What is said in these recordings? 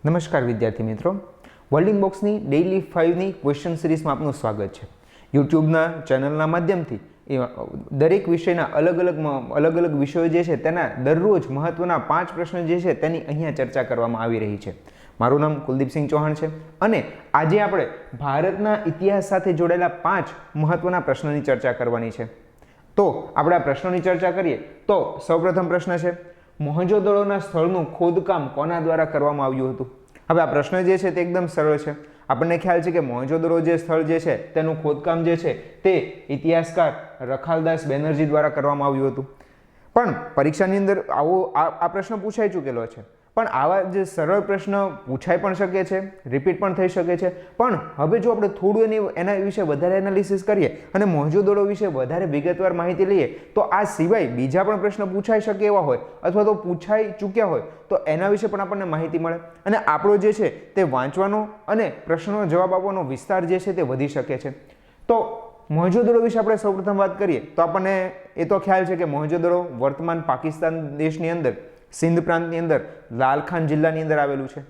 નમસ્કાર વિદ્યાર્થી મિત્રો, વર્લ્ડિંગ બોક્સની ડેઇલી 5ની ક્વેશ્ચન સિરીઝમાં આપનું સ્વાગત છે. યુટ્યુબના ચેનલના માધ્યમથી દરેક વિષયના અલગ અલગ વિષયો જે છે તેના દરરોજ મહત્વના 5 પ્રશ્ન જે છે તેની અહીંયા ચર્ચા કરવામાં આવી રહી છે. મારું નામ કુલદીપસિંહ ચૌહાણ છે અને આજે આપણે ભારતના ઇતિહાસ સાથે જોડાયેલા 5 મહત્વના પ્રશ્નોની ચર્ચા કરવાની છે. તો આપણે આ પ્રશ્નોની ચર્ચા કરીએ તો સૌપ્રથમ પ્રશ્ન છે, મોહેંજો-દડોના સ્થળનું ખોદકામ કોના દ્વારા કરવામાં આવ્યું હતું? હવે આ પ્રશ્ન જે છે તે એકદમ સરળ છે. આપણને ખ્યાલ છે કે મોહેંજો-દડો જે સ્થળ જે છે તેનું ખોદકામ જે છે તે ઇતિહાસકાર રખાલદાસ બેનર્જી દ્વારા કરવામાં આવ્યું હતું. પણ પરીક્ષાની અંદર આ પ્રશ્ન પૂછાઈ ચૂકેલો છે. પણ આવા જે સરળ પ્રશ્ન પૂછાઈ પણ શકે છે, રિપીટ પણ થઈ શકે છે. પણ હવે જો આપણે થોડું એના વિશે વધારે એનાલિસિસ કરીએ અને મોહેંજો-દડો વિશે વધારે વિગતવાર માહિતી લઈએ તો આ સિવાય બીજા પણ પ્રશ્ન પૂછાઈ શકે એવા હોય અથવા તો પૂછાઈ ચૂક્યા હોય તો એના વિશે પણ આપણને માહિતી મળે અને આપણો જે છે તે વાંચવાનો અને પ્રશ્નનો જવાબ આપવાનો વિસ્તાર જે છે તે વધી શકે છે. તો મોહેંજો-દડો વિશે આપણે સૌપ્રથમ વાત કરીએ તો આપણને એ તો ખ્યાલ છે કે મોહેંજો-દડો વર્તમાન પાકિસ્તાન દેશની અંદર સિંધ પ્રાંતની અંદર લાલખાન જિલ્લાની અંદર આવેલું છે.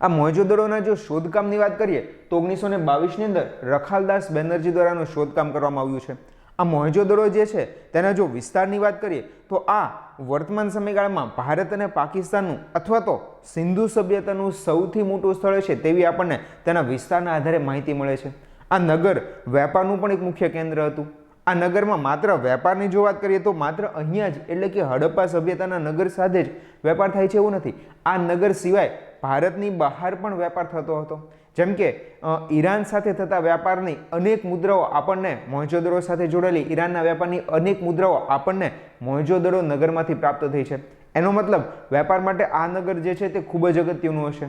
આ મોહેંજો-દડોના જો શોધકામની વાત કરીએ તો 1922ની અંદર રખાલદાસ બેનર્જી દ્વારાનું શોધકામ કરવામાં આવ્યું છે. આ મોહેંજો-દડો જે છે તેના જો વિસ્તારની વાત કરીએ તો આ વર્તમાન સમયગાળામાં ભારત અને પાકિસ્તાનનું અથવા તો સિંધુ સભ્યતાનું સૌથી મોટું સ્થળ છે તેવી આપણને તેના વિસ્તારના આધારે માહિતી મળે છે. આ નગર વેપારનું પણ એક મુખ્ય કેન્દ્ર હતું. આ નગરમાં માત્ર વેપારની જો વાત કરીએ તો માત્ર અહીંયા જ એટલે કે હડપ્પા સભ્યતાના નગર સાથે જ વેપાર થાય છે એવું નથી. આ નગર સિવાય ભારતની બહાર પણ વેપાર થતો હતો. જેમ કે ઈરાન સાથે થતા વેપારની અનેક મુદ્રાઓ આપણને મોહેંજો-દડો સાથે જોડાયેલી ઈરાનના વેપારની અનેક મુદ્રાઓ આપણને મોહેંજો-દડો નગરમાંથી પ્રાપ્ત થઈ છે. એનો મતલબ વેપાર માટે આ નગર જે છે તે ખૂબ જ અગત્યનું હશે.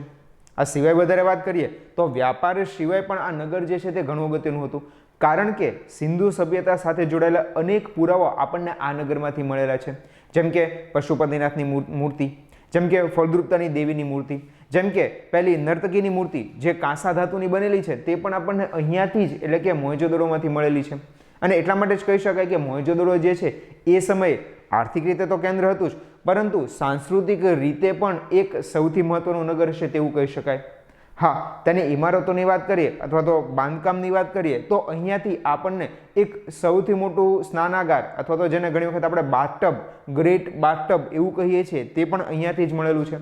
આ સિવાય વધારે વાત કરીએ તો વ્યાપાર સિવાય પણ આ નગર જે છે તે ઘણું અગત્યનું હતું. કારણ કે સિંધુ સભ્યતા સાથે જોડાયેલા અનેક પુરાવા આપણને આ નગરમાંથી મળેલા છે. જેમ કે પશુપતિનાથની મૂર્તિ, જેમ કે ફળદ્રુપતાની દેવીની મૂર્તિ, જેમ કે પહેલી નર્તકીની મૂર્તિ જે કાંસા ધાતુની બનેલી છે તે પણ આપણને અહીંયાથી જ એટલે કે મોહેંજો-દડોમાંથી મળેલી છે. અને એટલા માટે જ કહી શકાય કે મોહેંજો-દડો જે છે એ સમયે આર્થિક રીતે તો કેન્દ્ર હતું જ, પરંતુ સાંસ્કૃતિક રીતે પણ એક સૌથી મહત્વનું નગર છે તેવું કહી શકાય. હા, તેની ઇમારતોની વાત કરીએ અથવા તો બાંધકામની વાત કરીએ તો અહીંયાથી આપણને એક સૌથી મોટું સ્નાનાગાર અથવા તો જેને ઘણી વખત આપણે બાથટબ, ગ્રેટ બાથટબ એવું કહીએ છીએ તે પણ અહીંયાથી જ મળેલું છે.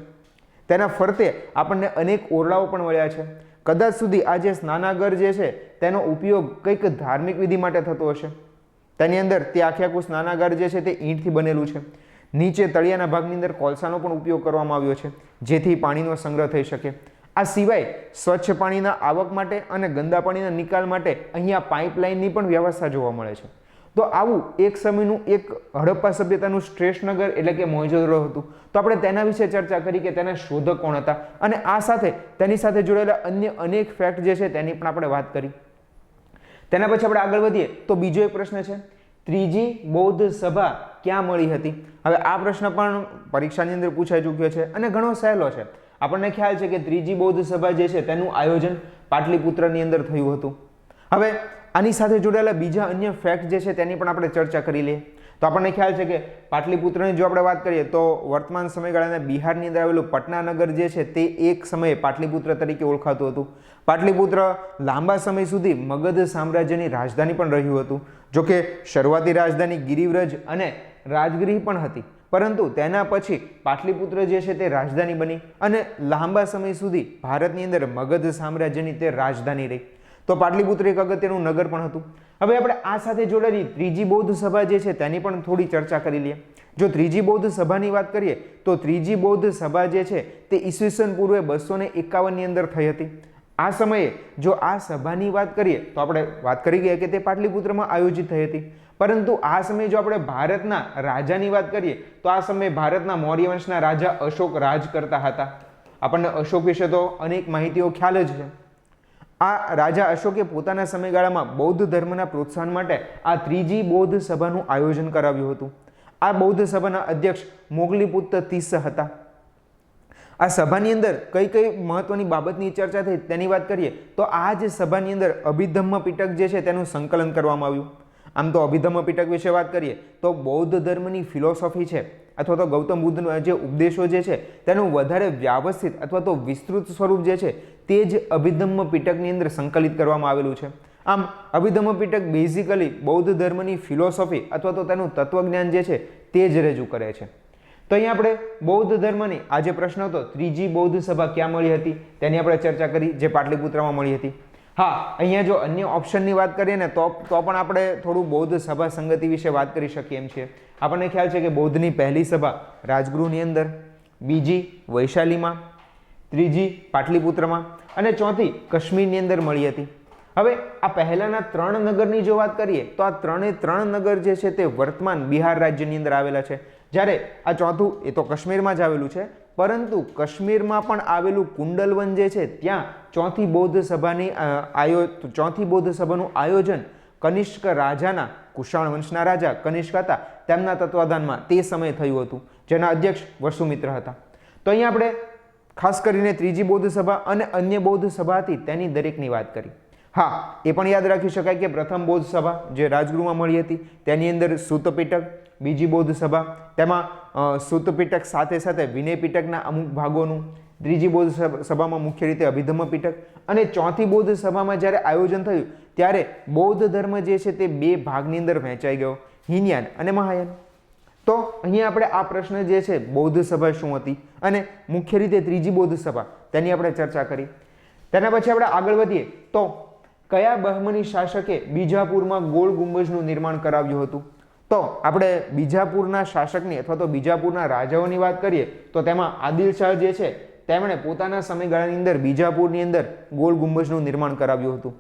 તેના ફરતે આપણને અનેક ઓરડાઓ પણ મળ્યા છે. કદાચ સુધી આ જે સ્નાનાગર જે છે તેનો ઉપયોગ કંઈક ધાર્મિક વિધિ માટે થતો હશે. તેની અંદર તે આખું સ્નાનાગાર જે છે તે ઈંટથી બનેલું છે. નીચે તળિયાના ભાગની અંદર કોલસાનો પણ ઉપયોગ કરવામાં આવ્યો છે જેથી પાણીનો સંગ્રહ થઈ શકે. આ સિવાય સ્વચ્છ પાણીના આવક માટે અને ગંદા પાણીના નિકાલ માટે અહીંયા પાઇપલાઇનની પણ વ્યવસ્થા જોવા મળે છે. તો આવું એક સમયનું એક હડપ્પા સભ્યતાનું શ્રેષ્ઠ નગર એટલે કે મોહેંજો-દડો હતું. તો આપણે તેના વિશે ચર્ચા કરી કે તેના શોધક કોણ હતા અને આ સાથે તેની સાથે જોડાયેલા અન્ય અનેક ફેક્ટ જે છે તેની પણ આપણે વાત કરી. તેના પછી આપણે આગળ વધીએ તો બીજો એક પ્રશ્ન છે, ત્રીજી બૌદ્ધ સભા ક્યાં મળી હતી? હવે આ પ્રશ્ન પણ પરીક્ષાની અંદર પૂછાઈ ચૂક્યો છે અને ઘણો સહેલો છે. આપણને ખ્યાલ છે કે ત્રીજી બૌદ્ધ સભા જે છે તેનું આયોજન પાટલીપુત્રની અંદર થયું હતું. હવે આની સાથે જોડાયેલા બીજા અન્ય ફેક્ટ જે છે તેની પણ આપણે ચર્ચા કરી લઈએ. તો આપણને ખ્યાલ છે કે પાટલીપુત્રની જો આપણે વાત કરીએ તો વર્તમાન સમયગાળાના બિહારની અંદર આવેલું પટના નગર જે છે તે એક સમયે પાટલીપુત્ર તરીકે ઓળખાતું હતું. પાટલીપુત્ર લાંબા સમય સુધી મગધ સામ્રાજ્યની રાજધાની પણ રહ્યું હતું. જોકે શરૂઆતી રાજધાની ગિરિવ્રજ અને રાજગૃહ પણ હતી, પરંતુ તેના પછી પાટલીપુત્ર જે છે તે રાજધાની બની અને લાંબા સમય સુધી ભારતની અંદર મગધ સામ્રાજ્યની તે રાજધાની રહી. તો પાટલીપુત્ર એક અગત્યનું નગર પણ હતું. હવે આપણે આ સાથે જોડાયેલી ત્રીજી બૌદ્ધ સભા જે છે તેની પણ થોડી ચર્ચા કરી લઈએ. જો ત્રીજી બૌદ્ધ સભાની વાત કરીએ તો ત્રીજી બૌદ્ધ સભા જે છે તે ઈસવીસન પૂર્વે 251ની અંદર થઈ હતી. આ સમયે જો આ સભાની વાત કરીએ તો આપણે વાત કરી ગયા કે તે પાટલીપુત્રમાં આયોજિત થઈ હતી. પરંતુ આ સમયે જો આપણે ભારતના રાજાની વાત કરીએ તો આ સમયે ભારતના મૌર્ય વંશના રાજા અશોક રાજ કરતા હતા. આપણને અશોક વિશે તો અનેક માહિતીઓ ખ્યાલ જ છે. આ રાજા અશોકે પોતાના સમયગાળામાં બૌદ્ધ ધર્મના પ્રોત્સાહન માટે આ ત્રીજી બૌદ્ધ સભાનું આયોજન કરાવ્યું હતું. આ બૌદ્ધ સભાના અધ્યક્ષ મોગલીપુત્ત તીસ હતા. આ સભાની અંદર કઈ કઈ મહત્વની બાબતની ચર્ચા થઈ તેની વાત કરીએ તો આ જ સભાની અંદર અભિધમ્મ પિટક જે છે તેનું સંકલન કરવામાં આવ્યું. આમ તો અભિધમ્મ પિટક વિશે વાત કરીએ તો બૌદ્ધ ધર્મની ફિલોસોફી છે અથવા તો ગૌતમ બુદ્ધના જે ઉપદેશો જે છે તેનું વધારે વ્યવસ્થિત અથવા તો વિસ્તૃત સ્વરૂપ જે છે તે જ અભિધમ્મ પિટકની અંદર સંકલિત કરવામાં આવેલું છે. આમ અભિધમ્મ પિટક બેઝિકલી બૌદ્ધ ધર્મની ફિલોસોફી અથવા તો તેનું તત્વજ્ઞાન જે છે તે જ રજૂ કરે છે. તો અહીંયા આપણે બૌદ્ધ ધર્મની આ જે પ્રશ્ન હતો ત્રીજી બૌદ્ધ સભા ક્યાં મળી હતી તેની આપણે ચર્ચા કરી, જે પાટલીપુત્રમાં મળી હતી. હા, અહીંયા જો અન્ય ઓપ્શનની વાત કરીએ ને તો પણ આપણે થોડું બૌદ્ધ સભા સંગતિ વિશે વાત કરી શકીએ એમ છીએ. આપણને ખ્યાલ છે કે બૌદ્ધની પહેલી સભા રાજગૃહની અંદર, બીજી વૈશાલીમાં, ત્રીજી પાટલીપુત્રમાં અને ચોથી કાશ્મીરની અંદર મળી હતી. હવે આ પહેલાના 3 નગરની જો વાત કરીએ તો આ 3 નગર જે છે તે વર્તમાન બિહાર રાજ્યની અંદર આવેલા છે, જ્યારે આ ચોથું એ તો કાશ્મીરમાં જ આવેલું છે, પરંતુ કાશ્મીરમાં પણ આવેલું કુંડલવન જે છે ત્યાં ચોથી બૌદ્ધ સભાનું આયોજન કનિષ્ક રાજાના, કુષાણ વંશના રાજા કનિષ્ક હતા તેમના તત્વાધાનમાં તે સમયે થયું હતું, જેના અધ્યક્ષ વસુમિત્ર હતા. તો અહીંયા આપણે ખાસ કરીને ત્રીજી બૌદ્ધ સભા અને અન્ય બૌદ્ધ સભા હતી તેની દરેકની વાત કરી. હા, એ પણ યાદ રાખી શકાય કે પ્રથમ બૌદ્ધ સભા જે રાજગૃહમાં મળી હતી તેની અંદર સૂત પીટક, બીજી બૌદ્ધ સભા તેમાં સૂત પીટક સાથે સાથે વિનય પીટકના અમુક ભાગોનું, ત્રીજી બૌદ્ધ સભામાં મુખ્ય રીતે અભિધમ્મ પીટક અને ચોથી બૌદ્ધ સભામાં જ્યારે આયોજન થયું ત્યારે બૌદ્ધ ધર્મ જે છે તે 2 ભાગની અંદર વહેંચાઈ ગયો, હિનયાન અને મહાયાન. તો અહીંયા આપણે આ પ્રશ્ન જે છે બૌદ્ધ સભા શું હતી અને મુખ્ય રીતે ત્રીજી બૌદ્ધ સભા તેની આપણે ચર્ચા કરી. તેના પછી આપણે આગળ વધીએ તો કયા બહમની શાસકે બીજાપુરમાં ગોળ ગુંબજનું નિર્માણ કરાવ્યું હતું? તો આપણે બીજાપુરના શાસકની અથવા તો બીજાપુરના રાજાઓની વાત કરીએ તો તેમાં આદિલ શાહ જે છે તેમણે પોતાના સમયગાળાની અંદર બીજાપુરની અંદર ગોળ ગુંબજનું નિર્માણ કરાવ્યું હતું.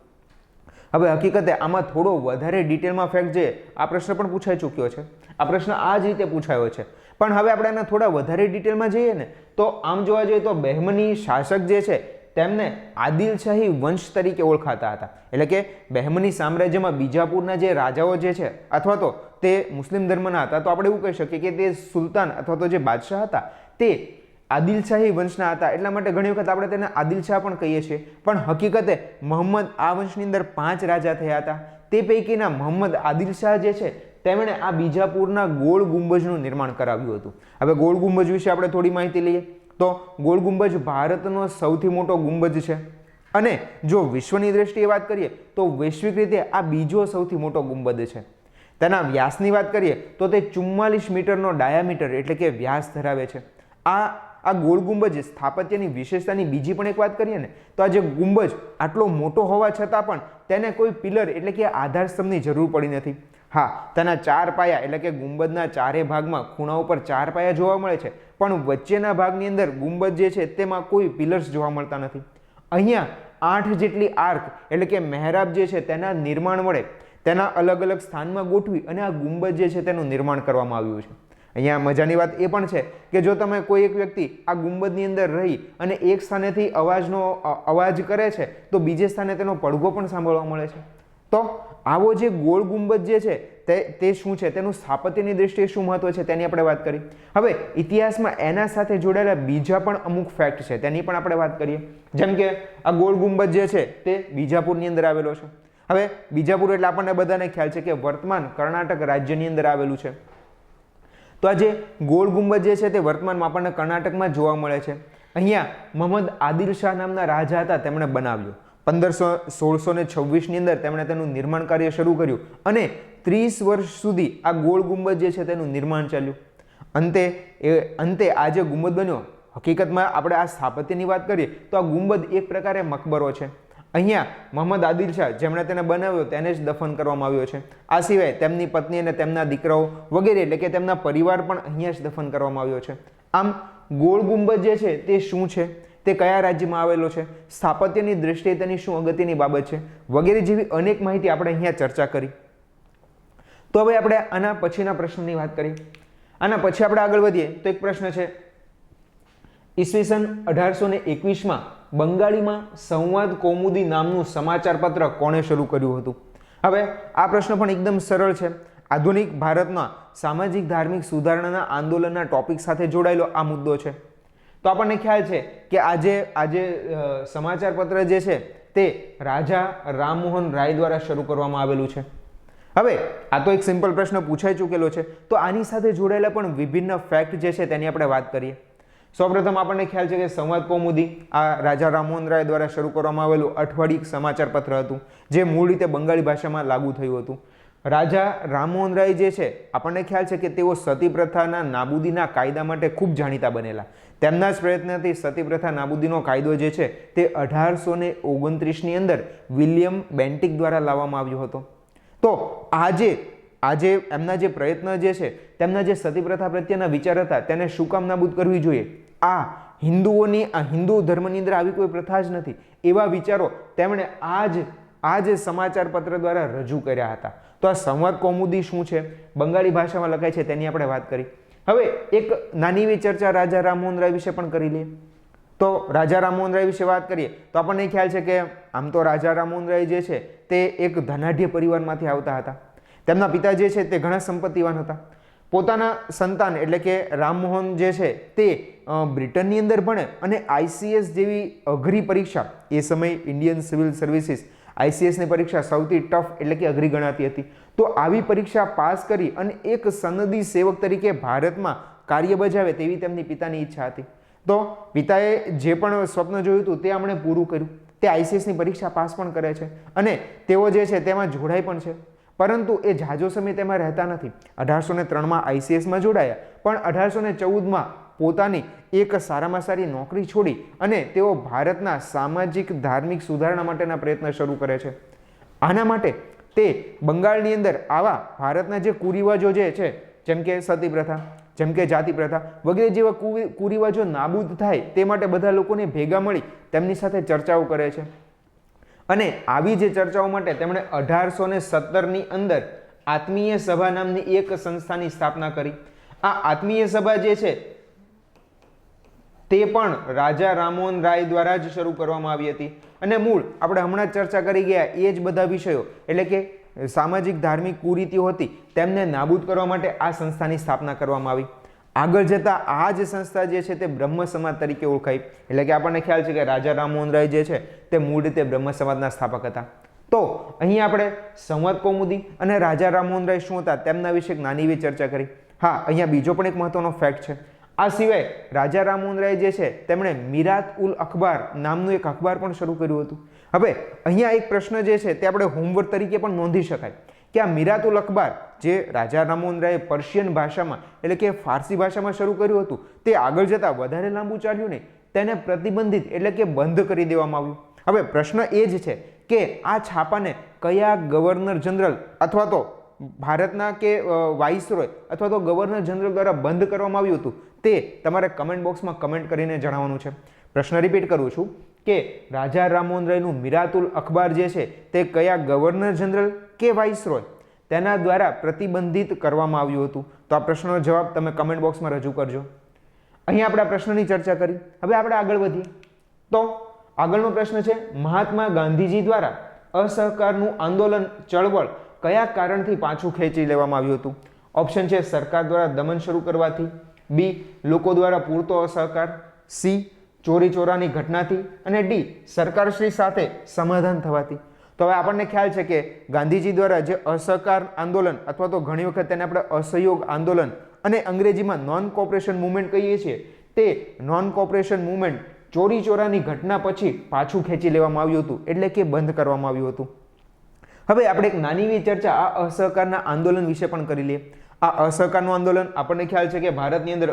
હવે હકીકતે આમાં થોડો વધારે ડિટેલમાં ફેક્ટ જોઈએ, આ પ્રશ્ન પણ પૂછાઈ ચૂક્યો છે, આ પ્રશ્ન આ જ રીતે પૂછાયો છે, પણ હવે આપણે એના થોડા વધારે ડિટેલમાં જઈએ ને તો આમ જોવા જઈએ તો બહેમની શાસક જે છે તેમને આદિલશાહી વંશ તરીકે ઓળખાતા હતા. એટલે કે બહેમની સામ્રાજ્યમાં બીજાપુરના જે રાજાઓ જે છે અથવા તો તે મુસ્લિમ ધર્મના હતા, તો આપણે એવું કહી શકીએ કે તે સુલતાન અથવા તો જે બાદશાહ હતા તે આદિલશાહી વંશના હતા. એટલા માટે ઘણી વખત આપણે તેને આદિલશાહ પણ કહીએ છીએ, પણ હકીકતે મોહમ્મદ આ વંશની અંદર 5 રાજા થયા હતા. તે પૈકીના મોહમ્મદ આદિલશાહ જે છે તેમણે આ બીજાપુરના ગોળ ગુંબજનું નિર્માણ કરાવ્યું હતું. હવે ગોળ ગુંબજ વિશે આપણે થોડી માહિતી લઈએ તો ગોળ ગુંબજ ભારતનો સૌથી મોટો ગુંબજ છે અને જો વિશ્વની દ્રષ્ટિએ વાત કરીએ તો વૈશ્વિક રીતે આ બીજો સૌથી મોટો ગુંબજ છે. તેના વ્યાસની વાત કરીએ તો તે 44 મીટરનો ડાયામીટર એટલે કે વ્યાસ ધરાવે છે. આ ગોળ ગુંબજ સ્થાપત્યની વિશેષતાની બીજી પણ એક વાત કરીએ ને તો આ જે ગુંબજ આટલો મોટો હોવા છતાં પણ તેને કોઈ પિલર એટલે કે આધાર સ્તંભની જરૂર પડી નથી. હા, તેના 4 પાયા એટલે કે ગુંબજના ચારે ભાગમાં ખૂણા ઉપર 4 પાયા જોવા મળે છે, પણ વચ્ચેના ભાગની અંદર ગુંબજ જે છે તેમાં કોઈ પિલર્સ જોવા મળતા નથી. અહીંયા 8 જેટલી આર્ક એટલે કે મહેરાબ જે છે તેના નિર્માણ વડે તેના અલગ અલગ સ્થાનમાં ગોઠવી અને આ ગુંબજ જે છે તેનું નિર્માણ કરવામાં આવ્યું છે. અહીંયા મજાની વાત એ પણ છે કે જો તમે કોઈ એક વ્યક્તિ આ ગુંબજની અંદર રહી અને એક સ્થાનેથી અવાજ કરે છે તો બીજે સ્થાને તેનો પડઘો પણ સાંભળવા મળે છે. તો આવો જે ગોળ ગુંબજ જે છે તે શું છે, તેનું સ્થાપત્યની દ્રષ્ટિએ શું મહત્વ છે તેની આપણે વાત કરી. હવે ઇતિહાસમાં એના સાથે જોડાયેલા બીજા પણ અમુક ફેક્ટ છે તેની પણ આપણે વાત કરીએ. જેમ કે આ ગોળ ગુંબજ જે છે તે બીજાપુરની અંદર આવેલો છે. હવે બીજાપુર એટલે આપણને બધાને ખ્યાલ છે કે વર્તમાન કર્ણાટક રાજ્યની અંદર આવેલું છે. તો આ જે ગોળ ગુંબજ જે છે તે વર્તમાનમાં આપણને કર્ણાટકમાં જોવા મળે છે. અહીંયા મોહમ્મદ આદિલ શાહ નામના રાજા હતા, તેમણે બનાવ્યો. 1626ની અંદર તેમણે તેનું નિર્માણ કાર્ય શરૂ કર્યું અને 30 વર્ષ સુધી આ ગોળ ગુંબજ જે છે તેનું નિર્માણ ચાલ્યું. અંતે આ જે ગુંબજ બન્યો, હકીકતમાં આપણે આ સ્થાપત્યની વાત કરીએ તો આ ગુંબજ એક પ્રકારે મકબરો છે. અહીંયા મોહમ્મદ આદિલ શાહ જેમણે તેને બનાવ્યો તેને જ દફન કરવામાં આવ્યો છે. આ સિવાય તેમની પત્ની અને તેમના દીકરાઓ વગેરે એટલે કે તેમના પરિવાર પણ અહીંયા જ દફન કરવામાં આવ્યો છે. આમ ગોળ ગુંબજ જે છે તે શું છે, તે કયા રાજ્યમાં આવેલો છે, સ્થાપત્યની દ્રષ્ટિએ તેની શું અગત્યની બાબત છે વગેરે જેવી અનેક માહિતી આપણે અહીંયા ચર્ચા કરી. તો હવે આપણે આના પછીના પ્રશ્નની વાત કરીએ. આના પછી આપણે આગળ વધીએ તો એક પ્રશ્ન છે, ઈસવીસન 1821માં બંગાળીમાં સંવાદ કૌમુદી નામનું સમાચાર પત્ર કોણે શરૂ કર્યું હતું? હવે આ પ્રશ્ન પણ એકદમ સરળ છે. આધુનિક ભારતમાં સામાજિક ધાર્મિક સુધારણાના આંદોલનના ટોપિક સાથે જોડાયેલો આ મુદ્દો છે. તો આપણને ખ્યાલ છે કે આજે સમાચાર પત્ર જે છે તે રાજા રામમોહન રાય દ્વારા શરૂ કરવામાં આવેલું છે. હવે આ તો એક સિમ્પલ પ્રશ્ન પૂછાઈ ચૂકેલો છે, તો આની સાથે જોડાયેલા પણ વિભિન્ન ફેક્ટ જે છે તેની આપણે વાત કરીએ. સૌપ્રથમ આપણને ખ્યાલ છે કે સંવાદ કૌમુદી આ રાજા રામમોહન રાય દ્વારા શરૂ કરવામાં આવેલું અઠવાડિક સમાચાર પત્ર હતું, જે મૂળ રીતે બંગાળી ભાષામાં લાગુ થયું હતું. રાજા રામમોહન રાય જે છે આપણને ખ્યાલ છે કે તેઓ સતી પ્રથાના નાબૂદીના કાયદા માટે ખૂબ જાણીતા બનેલા. તેમના જ પ્રયત્નથી સતી પ્રથા નાબૂદીનો કાયદો જે છે તે 1829ની અંદર વિલિયમ બેન્ટિક દ્વારા લાવવામાં આવ્યો હતો. તો આજે એમના જે પ્રયત્ન જે છે, તેમના જે સતી પ્રથા પ્રત્યેના વિચાર હતા તેને શું કામ નાબૂદ કરવી જોઈએ, આ હિન્દુ ધર્મની અંદર આવી કોઈ પ્રથા જ નથી, એવા વિચારો તેમણે આ જ સમાચાર પત્ર દ્વારા રજૂ કર્યા હતા. તો આ સંવાદ કૌમુદી શું છે, બંગાળી ભાષામાં લખાય છે, તેની આપણે વાત કરી. હવે એક નાની એવી ચર્ચા રાજા રામમોહન રાય વિશે પણ કરી લઈએ. તો રાજા રામમોહન રાય વિશે વાત કરીએ તો આપણને ખ્યાલ છે કે આમ તો રાજા રામમોહન રાય જે છે તે એક ધનાઢ્ય પરિવારમાંથી આવતા હતા. તેમના પિતા જે છે તે ઘણા સંપત્તિવાન હતા. પોતાના સંતાન એટલે કે રામમોહન જે છે તે બ્રિટનની અંદર ભણે અને ICS જેવી અઘરી પરીક્ષા, એ સમય ઇન્ડિયન સિવિલ સર્વિસીસ ICSની પરીક્ષા સૌથી ટફ એટલે કે અઘરી ગણાતી હતી. તો આવી પરીક્ષા પાસ કરી અને એક સનદી સેવક તરીકે ભારતમાં કાર્ય બજાવે તેવી તેમની પિતાની ઈચ્છા હતી. તો પિતાએ જે પણ સ્વપ્ન જોયું હતું તે એમણે પૂરું કર્યું. તે ICSની પરીક્ષા પાસ પણ કરે છે અને તેઓ જે છે તેમાં જોડાય પણ છે. પરંતુ એ જાજો સમય તેમાં રહેતા નથી. 1803માં ICSમાં જોડાયા, પણ 1814માં પોતાની એક સારામાં સારી નોકરી છોડી અને તેઓ ભારતના સામાજિક ધાર્મિક સુધારણા માટેના પ્રયત્ન શરૂ કરે છે. આના માટે તે બંગાળની અંદર આવા ભારતના જે કુરિવાજો જે છે, જેમ કે સતી પ્રથા, જેમ કે જાતિ પ્રથા વગેરે જેવા કુરિવાજો નાબૂદ થાય તે માટે બધા લોકોને ભેગા મળી તેમની સાથે ચર્ચાઓ કરે છે. અને આવી જે ચર્ચાઓ માટે તેમણે 1817ની અંદર આત્મીય સભા નામની એક સંસ્થાની સ્થાપના કરી. આ આત્મીય સભા જે છે તે પણ રાજા રામમોહન રાય દ્વારા જ શરૂ કરવામાં આવી હતી. અને મૂળ આપણે હમણાં જ ચર્ચા કરી ગયા એ જ બધા વિષયો એટલે કે સામાજિક ધાર્મિક કુરીતિઓ હતી તેમને નાબૂદ કરવા માટે આ સંસ્થાની સ્થાપના કરવામાં આવી. આગળ જતા આ જ સંસ્થા જે છે તે બ્રહ્મ સમાજ તરીકે ઓળખાઈ. એટલે કે આપણને ખ્યાલ છે કે રાજા રામમોહન રાય જે છે તે મૂળ રીતે બ્રહ્મ સમાજના સ્થાપક હતા. તો અહીં આપણે સંવાદ કૌમુદી અને રાજા રામમોહન રાય શું હતા તેમના વિશે એક નાની એવી ચર્ચા કરી. હા, અહીંયા બીજો પણ એક મહત્વનો ફેક્ટ છે. આ સિવાય રાજા રામમોહન રાય જે છે તેમણે મિરાત ઉલ અખબાર નામનું એક અખબાર પણ શરૂ કર્યું હતું. હવે અહીંયા એક પ્રશ્ન જે છે તે આપણે હોમવર્ક તરીકે પણ નોંધી શકાય કે આ મિરાત ઉલ અખબાર જે રાજા રામમોહન રાયે પર્શિયન ભાષામાં એટલે કે ફારસી ભાષામાં શરૂ કર્યું હતું તે આગળ જતા વધારે લાંબુ ચાલ્યું નહીં, તેને પ્રતિબંધિત એટલે કે બંધ કરી દેવામાં આવ્યું. હવે પ્રશ્ન એ જ છે કે આ છાપાને કયા ગવર્નર જનરલ અથવા તો ભારતના કે વાઇસરોય અથવા તો ગવર્નર જનરલ દ્વારા બંધ કરવામાં આવ્યું હતું તે તમારે કમેન્ટ બોક્સમાં કમેન્ટ કરીને જણાવવાનું છે. પ્રશ્ન રિપીટ કરું છું કે રાજા રામમોહન રાયનું મિરાતુલ અખબાર જે છે તે કયા ગવર્નર જનરલ કે વાઇસરોય તેના દ્વારા પ્રતિબંધિત કરવામાં આવ્યું હતું? તો આ પ્રશ્નનો જવાબ તમે કમેન્ટ બોક્સમાં રજૂ કરજો. અહીં આપણે આ પ્રશ્નની ચર્ચા કરી. હવે આપણે આગળ વધીએ. તો આગળનો પ્રશ્ન છે મહાત્મા ગાંધીજી દ્વારા અસહકારનું આંદોલન ચળવળ કયા કારણથી પાછું ખેંચી લેવામાં આવ્યું હતું? ઓપ્શન છે સરકાર દ્વારા દમન શરૂ કરવાથી, બી લોકો દ્વારા પૂરતો અસહકાર, સી ચોરી ચોરાની ઘટનાથી અને ડી સરકારશ્રી સાથે સમાધાન થવાથી. તો હવે આપણને ખ્યાલ છે કે ગાંધીજી દ્વારા જે અસહકાર આંદોલન અથવા તો ઘણી વખત તેને આપણે અસહયોગ આંદોલન અને અંગ્રેજીમાં નોન કોઓપરેશન મુવમેન્ટ કહીએ છીએ, તે નોન કોઓપરેશન મુવમેન્ટ ચોરી ચોરાની ઘટના પછી પાછું ખેંચી લેવામાં આવ્યું હતું એટલે કે બંધ કરવામાં આવ્યું હતું. હવે આપણે એક નાની એવી ચર્ચા આ અસહકારના આંદોલન વિશે પણ કરી લઈએ. આ અસહકારનું આંદોલન આપણને ખ્યાલ છે કે ભારતની અંદર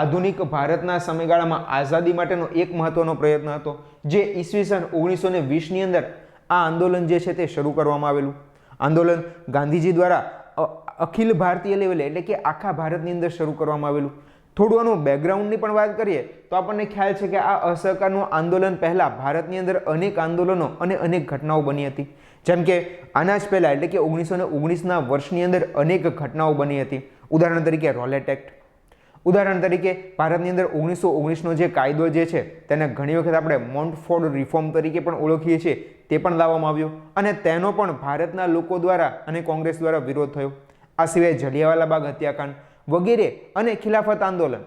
આધુનિક ભારતના સમયગાળામાં આઝાદી માટેનો એક મહત્વનો પ્રયત્ન હતો, જે ઈસવીસન 1920ની અંદર આ આંદોલન જે છે તે શરૂ કરવામાં આવેલું. આંદોલન ગાંધીજી દ્વારા અખિલ ભારતીય લેવલે એટલે કે આખા ભારતની અંદર શરૂ કરવામાં આવેલું. થોડું આનું બેકગ્રાઉન્ડની પણ વાત કરીએ તો આપણને ખ્યાલ છે કે આ અસહકારનું આંદોલન પહેલા ભારતની અંદર અનેક આંદોલનો અને અનેક ઘટનાઓ બની હતી. જેમ કે આના જ પહેલા એટલે કે 1919ના વર્ષની અંદર અનેક ઘટનાઓ બની હતી. ઉદાહરણ તરીકે રોલેટ એક્ટ, ઉદાહરણ તરીકે ભારતની અંદર 1919નો જે કાયદો જે છે તેને ઘણી વખત આપણે મોન્ટફોર્ડ રિફોર્મ તરીકે પણ ઓળખીએ છીએ, તે પણ લાવવામાં આવ્યો અને તેનો પણ ભારતના લોકો દ્વારા અને કોંગ્રેસ દ્વારા વિરોધ થયો. આ સિવાય જલિયાવાલા બાગ હત્યાકાંડ વગેરે અને ખિલાફત આંદોલન,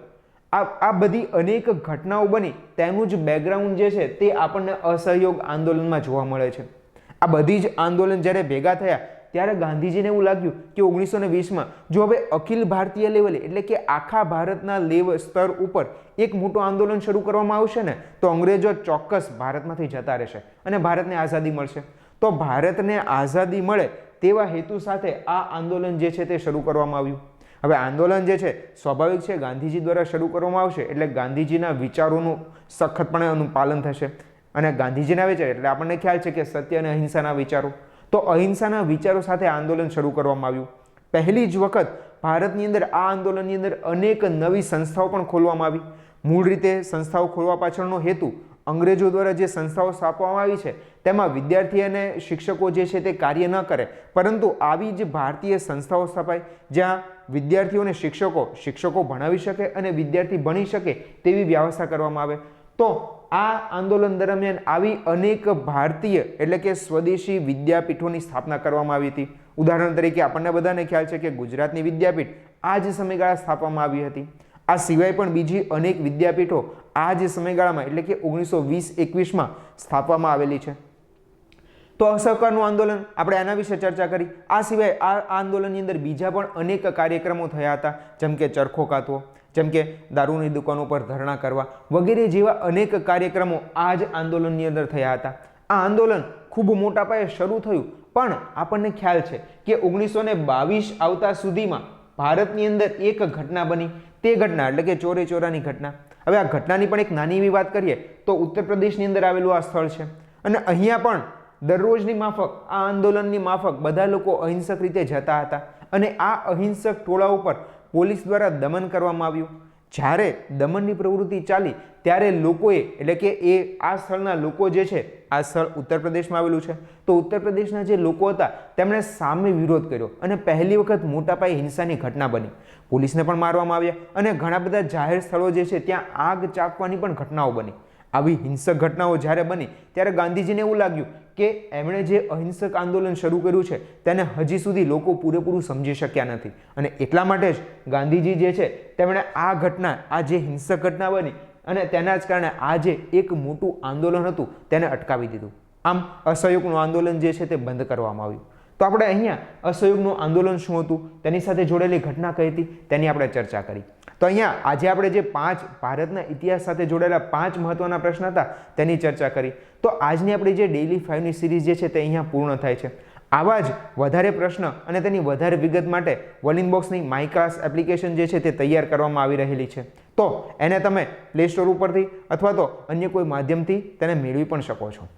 આ બધી અનેક ઘટનાઓ બની. તેનું જ બેકગ્રાઉન્ડ જે છે તે આપણને અસહયોગ આંદોલનમાં જોવા મળે છે. આ બધી જ આંદોલન જ્યારે ભેગા થયા ત્યારે ગાંધીજીને એવું લાગ્યું કે 1920માં જો હવે અખિલ ભારતીય લેવલે એટલે કે આખા ભારતના સ્તર ઉપર એક મોટું આંદોલન શરૂ કરવામાં આવશે ને તો અંગ્રેજો ચોક્કસ ભારતમાંથી જતા રહેશે અને ભારતને આઝાદી મળશે. તો ભારતને આઝાદી મળે તેવા હેતુ સાથે આ આંદોલન જે છે તે શરૂ કરવામાં આવ્યું. હવે આંદોલન જે છે સ્વાભાવિક છે ગાંધીજી દ્વારા શરૂ કરવામાં આવશે એટલે ગાંધીજીના વિચારોનું સખતપણે પાલન થશે અને ગાંધીજીના વિચાર એટલે આપણને ખ્યાલ છે કે સત્ય અને અહિંસાના વિચારો. તો અહિંસાના વિચારો સાથે આંદોલન શરૂ કરવામાં આવ્યું. પહેલી જ વખત ભારતની અંદર આ આંદોલનની અંદર અનેક નવી સંસ્થાઓ પણ ખોલવામાં આવી. મૂળ રીતે સંસ્થાઓ ખોલવા પાછળનો હેતુ અંગ્રેજો દ્વારા જે સંસ્થાઓ સ્થાપવામાં આવી છે તેમાં વિદ્યાર્થી અને શિક્ષકો જે છે તે કાર્ય ન કરે, પરંતુ આવી જ ભારતીય સંસ્થાઓ સ્થાપાય જ્યાં વિદ્યાર્થીઓ અને શિક્ષકો ભણાવી શકે અને વિદ્યાર્થી ભણી શકે તેવી વ્યવસ્થા કરવામાં આવે. તો આ આંદોલન દરમિયાન આવી અનેક ભારતીય એટલે કે સ્વદેશી વિદ્યાપીઠોની સ્થાપના કરવામાં આવી હતી. ઉદાહરણ તરીકે આપણને બધાને ખ્યાલ છે કે ગુજરાતની વિદ્યાપીઠ આ જ સમયગાળા સ્થાપવામાં આવી હતી. આ સિવાય પણ બીજી અનેક વિદ્યાપીઠો આ જ સમયગાળામાં એટલે કે 1920-21માં સ્થાપવામાં આવેલી છે. તો અસહકારનું આંદોલન આપણે આના વિશે ચર્ચા કરી. આ સિવાય આ આંદોલનની અંદર બીજા પણ અનેક કાર્યક્રમો થયા હતા, જેમ કે ચરખો કાતવો, જેમ કે દારૂની દુકાનો પર ધરણા કરવા વગેરે જેવા અનેક કાર્યક્રમો આ જ આંદોલનની અંદર થયા હતા. આ આંદોલન ખૂબ મોટા પાયે શરૂ થયું, પણ આપણને ખ્યાલ છે કે 1922 આવતા સુધીમાં ભારતની અંદર એક ઘટના બની. તે ઘટના એટલે કે ચોરે ચોરાની ઘટના. હવે આ ઘટનાની પણ એક નાની એવી વાત કરીએ તો ઉત્તર પ્રદેશની અંદર આવેલું આ સ્થળ છે અને અહીંયા પણ દરરોજની માફક આ આંદોલનની માફક બધા લોકો અહિંસક રીતે જતા હતા અને આ અહિંસક ટોળા ઉપર પોલીસ દ્વારા દમન કરવામાં આવ્યું. જ્યારે દમનની પ્રવૃત્તિ ચાલી ત્યારે લોકોએ એટલે કે આ સ્થળના લોકો જે છે, આ સ્થળ ઉત્તર પ્રદેશમાં આવેલું છે, તો ઉત્તર પ્રદેશના જે લોકો હતા તેમણે સામે વિરોધ કર્યો અને પહેલી વખત મોટા પાયે હિંસાની ઘટના બની. પોલીસને પણ મારવામાં આવ્યા અને ઘણા બધા જાહેર સ્થળો જે છે ત્યાં આગ ચાંપવાની પણ ઘટનાઓ બની. આવી હિંસક ઘટનાઓ જ્યારે બની ત્યારે ગાંધીજીને એવું લાગ્યું કે એમણે જે અહિંસક આંદોલન શરૂ કર્યું છે તેને હજી સુધી લોકો પૂરેપૂરું સમજી શક્યા નથી અને એટલા માટે જ ગાંધીજી જે છે તેમણે આ ઘટના, આ જે હિંસક ઘટના બની અને તેના જ કારણે આ જે એક મોટું આંદોલન હતું તેને અટકાવી દીધું. આમ અસહયોગનું આંદોલન જે છે તે બંધ કરવામાં આવ્યું. તો આપણે અહીંયા અસહયોગનું આંદોલન શું હતું, તેની સાથે જોડેલી ઘટના કઈ હતી તેની આપણે ચર્ચા કરી. તો અહીંયા આજે આપણે જે 5 ભારતના ઇતિહાસ સાથે જોડાયેલા 5 મહત્વના પ્રશ્ન હતા તેની ચર્ચા કરી. તો આજની આપણી જે ડેઇલી 5ની સિરીઝ જે છે તે અહીંયા પૂર્ણ થાય છે. આવા જ વધારે પ્રશ્ન અને તેની વધારે વિગત માટે વોલિંગ બોક્સની માય ક્લાસ એપ્લિકેશન જે છે તે તૈયાર કરવામાં આવી રહેલી છે. તો એને તમે પ્લે સ્ટોર ઉપરથી અથવા તો અન્ય કોઈ માધ્યમથી તેને મેળવી પણ શકો છો.